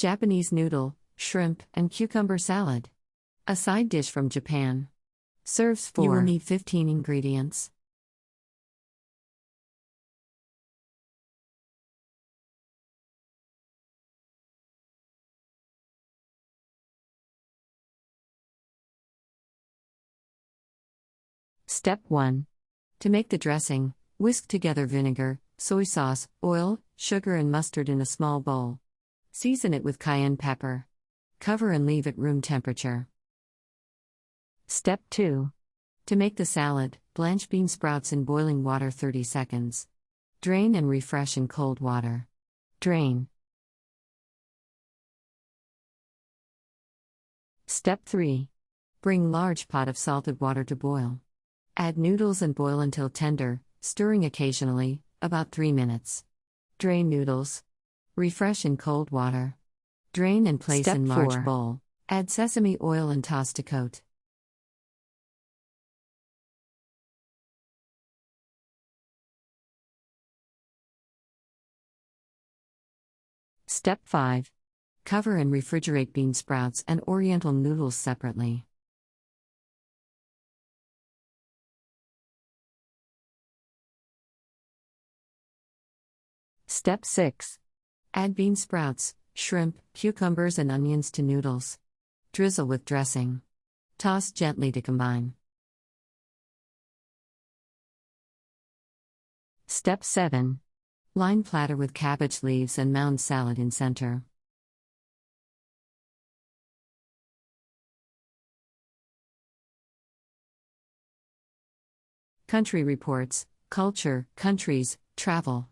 Japanese noodle, shrimp, and cucumber salad. A side dish from Japan. Serves 4. You will need 15 ingredients. Step 1. To make the dressing, whisk together vinegar, soy sauce, oil, sugar and mustard in a small bowl. Season it with cayenne pepper. Cover and leave at room temperature. Step 2. To make the salad, blanch bean sprouts in boiling water 30 seconds. Drain and refresh in cold water. Drain. Step 3. Bring large pot of salted water to boil. Add noodles and boil until tender, stirring occasionally, about 3 minutes. Drain noodles. Refresh in cold water. Drain and place in large bowl. Add sesame oil and toss to coat. Step 5. Cover and refrigerate bean sprouts and oriental noodles separately. Step 6. Add bean sprouts, shrimp, cucumbers and onions to noodles. Drizzle with dressing. Toss gently to combine. Step 7. Line platter with cabbage leaves and mound salad in center. Country Reports, Culture, Countries, Travel.